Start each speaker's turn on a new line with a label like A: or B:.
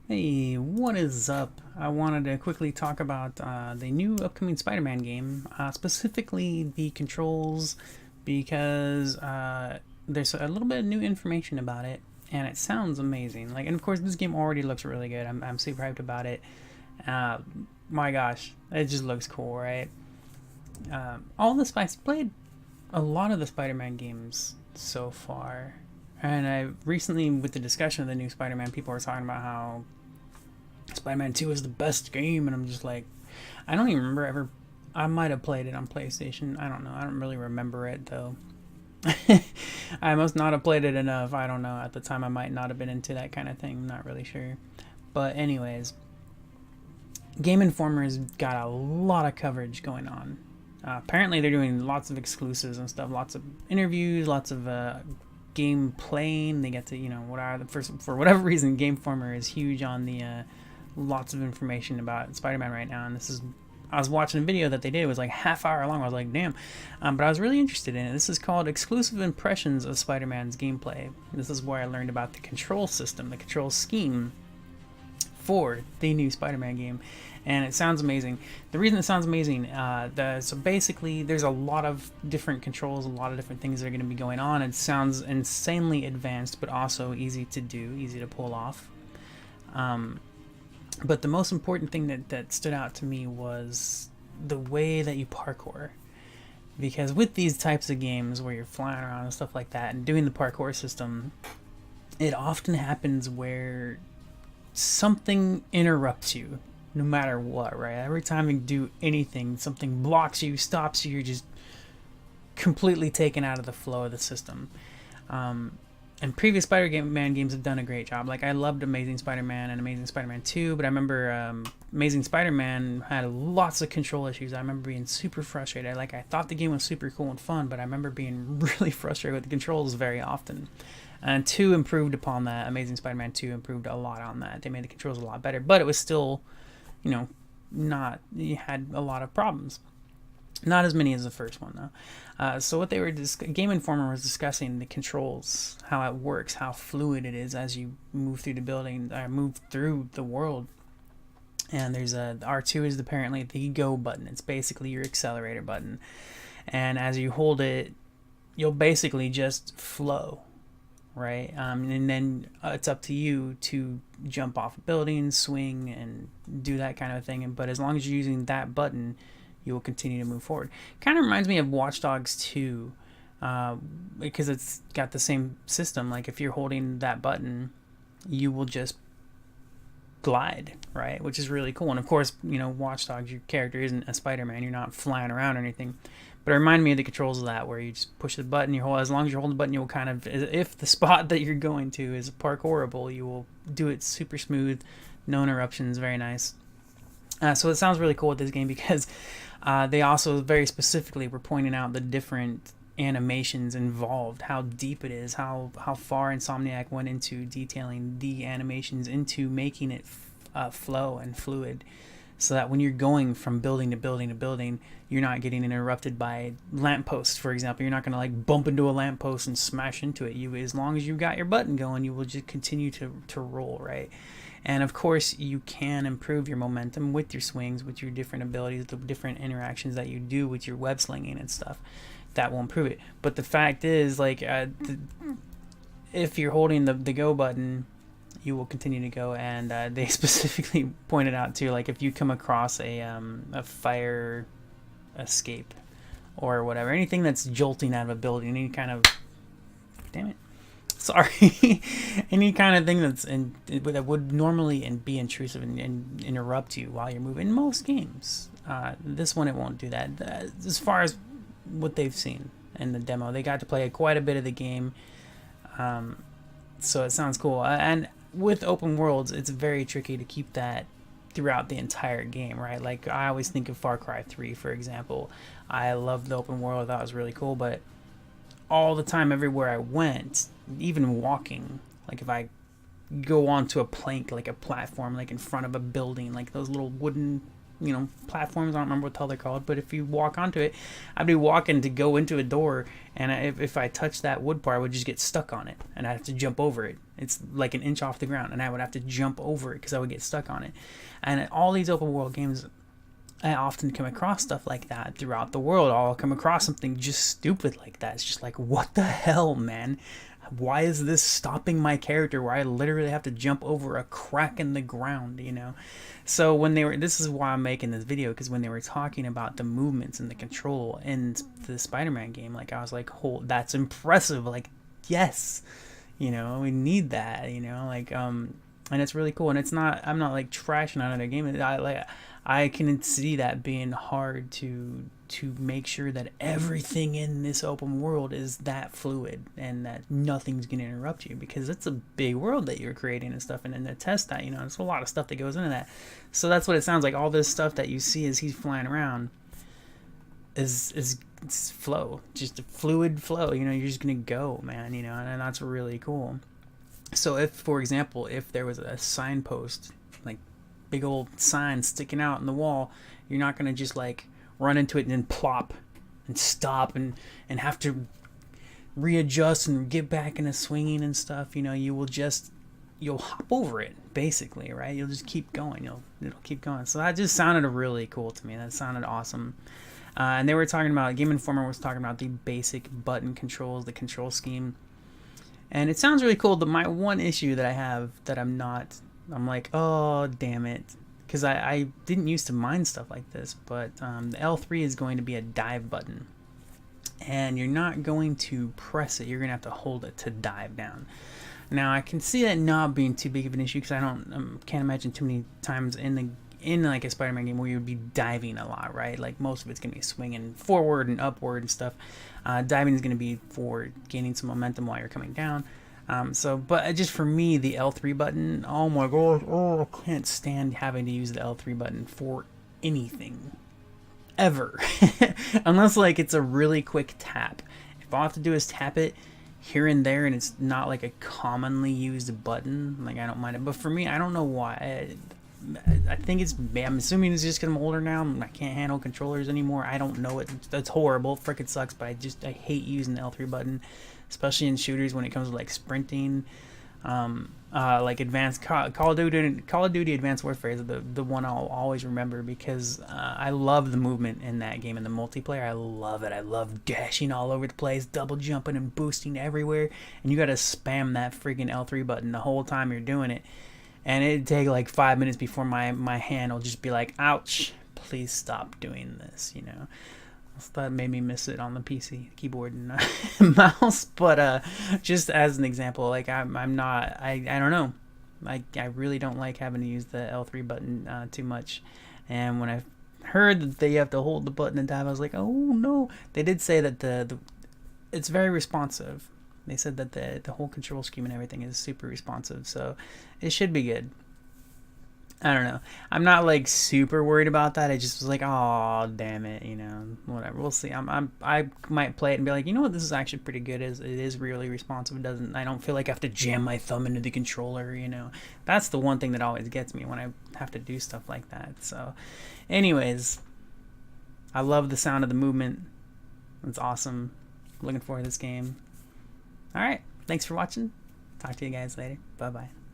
A: Hey, what is up? I wanted to quickly talk about the new upcoming Spider-Man game, specifically the controls, because there's a little bit of new information about it, and it sounds amazing. And of course, this game already looks really good. I'm super hyped about it. Uh, my gosh, it just looks cool, right? All the Spice played a lot of the Spider-Man games so far, and I recently, with the discussion of the new Spider-Man, people were talking about how Spider-Man 2 is the best game, and I'm just like, I don't even remember ever. I might have played it on PlayStation. I don't know. I don't really remember it though. I must not have played it enough. I don't know. At the time, I might not have been into that kind of thing. I'm not really sure. But anyways, Game Informer's got a lot of coverage going on. Apparently, they're doing lots of exclusives and stuff. Lots of interviews. Lots of game playing. They get to what are the first for whatever reason. Game Informer is huge on the lots of information about Spider-Man right now, and this is. I was watching a video that they did. It was like half hour long. I was like, damn. But I was really interested in it. This is called Exclusive Impressions of Spider-Man's Gameplay. This is where I learned about the control system, the control scheme for the new Spider-Man game, and it sounds amazing. The reason it sounds amazing, so basically, there's a lot of different controls, a lot of different things that are going to be going on. It sounds insanely advanced, but also easy to do, easy to pull off. But the most important thing that stood out to me was the way that you parkour. Because with these types of games where you're flying around and stuff like that and doing the parkour system, it often happens where something interrupts you no matter what, right? Every time you do anything, something blocks you, stops you, you're just completely taken out of the flow of the system. And previous Spider-Man games have done a great job. Like, I loved Amazing Spider-Man and Amazing Spider-Man 2, but I remember Amazing Spider-Man had lots of control issues. I remember being super frustrated. Like, I thought the game was super cool and fun, but I remember being really frustrated with the controls very often. And 2 improved upon that. Amazing Spider-Man 2 improved a lot on that. They made the controls a lot better, but it was still, not, you had a lot of problems. Not as many as the first one, though. So what they were Game Informer was discussing the controls, how it works, how fluid it is as you move through the building, move through the world. And there's R2 is apparently the go button. It's basically your accelerator button, and as you hold it, you'll basically just flow, right? And then it's up to you to jump off buildings, swing, and do that kind of thing. But as long as you're using that button, you will continue to move forward. Kind of reminds me of Watch Dogs 2, because it's got the same system. Like, if you're holding that button, you will just glide, right? Which is really cool. And of course, Watch Dogs, your character isn't a Spider-Man. You're not flying around or anything. But it reminded me of the controls of that, where you just push the button, you hold. As long as you're holding the button, you will kind of, if the spot that you're going to is parkourable, you will do it super smooth, no interruptions, very nice. So it sounds really cool with this game because they also very specifically were pointing out the different animations involved, how deep it is, how far Insomniac went into detailing the animations, into making it flow and fluid, so that when you're going from building to building to building, you're not getting interrupted by lampposts, for example. You're not going to like bump into a lamppost and smash into it. As long as you've got your button going, you will just continue to roll, right? And of course, you can improve your momentum with your swings, with your different abilities, the different interactions that you do with your web slinging and stuff. That will improve it. But the fact is, like, if you're holding the go button, you will continue to go. And they specifically pointed out too, like, if you come across a fire escape or whatever, anything that's jolting out of a building, any kind of, damn it, sorry, any kind of thing that would normally be intrusive and interrupt you while you're moving. In most games, this one, it won't do that. As far as what they've seen in the demo, they got to play quite a bit of the game, so it sounds cool. And with open worlds, it's very tricky to keep that throughout the entire game, right? Like, I always think of Far Cry 3, for example. I loved the open world. I thought it was really cool, but all the time, everywhere I went, even walking, like if I go onto a plank, like a platform, like in front of a building, like those little wooden, platforms, I don't remember what the hell they're called, but if you walk onto it, I'd be walking to go into a door, and if I touch that wood part, I would just get stuck on it, and I'd have to jump over it. It's like an inch off the ground, and I would have to jump over it because I would get stuck on it. And in all these open world games, I often come across stuff like that throughout the world. I'll come across something just stupid like that. It's just like, what the hell, man? Why is this stopping my character where I literally have to jump over a crack in the ground, you know? So when they were, this is why I'm making this video, because when they were talking about the movements and the control in the Spider-Man game, like I was like, oh, that's impressive. Like, yes, you know, we need that, you know, like, and it's really cool. And it's not, I'm not like trashing on another game. I can see that being hard to make sure that everything in this open world is that fluid and that nothing's going to interrupt you, because it's a big world that you're creating and stuff. And then to test that, you know, there's a lot of stuff that goes into that. So that's what it sounds like. All this stuff that you see as he's flying around is flow, just a fluid flow. You know, you're just going to go, man, you know, and that's really cool. So if, for example, if there was a signpost, like big old sign sticking out in the wall, you're not going to just like run into it and then plop and stop and have to readjust and get back into swinging and stuff. You know, you'll hop over it basically, right? You'll just keep going. It'll keep going. So that just sounded really cool to me. That sounded awesome. And they were talking about, Game Informer was talking about the basic button controls, the control scheme. And it sounds really cool, but my one issue that I have that I'm like, oh, damn it. Because I didn't used to mind stuff like this, but the L3 is going to be a dive button. And you're not going to press it. You're going to have to hold it to dive down. Now, I can see that not being too big of an issue, because I can't imagine too many times in like a Spider-Man game where you would be diving a lot, right? Like most of it's going to be swinging forward and upward and stuff. Diving is going to be for gaining some momentum while you're coming down. But just for me, the L3 button, oh my god, I can't stand having to use the L3 button for anything. Ever. Unless like it's a really quick tap. If all I have to do is tap it here and there and it's not like a commonly used button, like I don't mind it. But for me, I don't know why. I think I'm assuming it's just because I'm older now. I can't handle controllers anymore. I don't know. That's horrible. Frickin' sucks, but I hate using the L3 button, especially in shooters when it comes to like sprinting, like advanced Call of Duty Advanced Warfare is the one I'll always remember, because I love the movement in that game, in the multiplayer. I love it. I love dashing all over the place, double jumping and boosting everywhere, and you gotta spam that freaking L3 button the whole time you're doing it. And it'd take like 5 minutes before my hand will just be like, ouch, please stop doing this, you know. So that made me miss it on the PC keyboard and mouse. But just as an example, like I don't know. I really don't like having to use the L3 button too much. And when I heard that they have to hold the button and dive, I was like, oh no. They did say that it's very responsive. They said that the whole control scheme and everything is super responsive, so it should be good. I don't know. I'm not like super worried about that. I just was like, oh damn it, you know, whatever. We'll see. I might play it and be like, you know what, this is actually pretty good. It is really responsive. I don't feel like I have to jam my thumb into the controller, you know. That's the one thing that always gets me when I have to do stuff like that. So, anyways, I love the sound of the movement. It's awesome. Looking forward to this game. Alright, thanks for watching. Talk to you guys later. Bye-bye.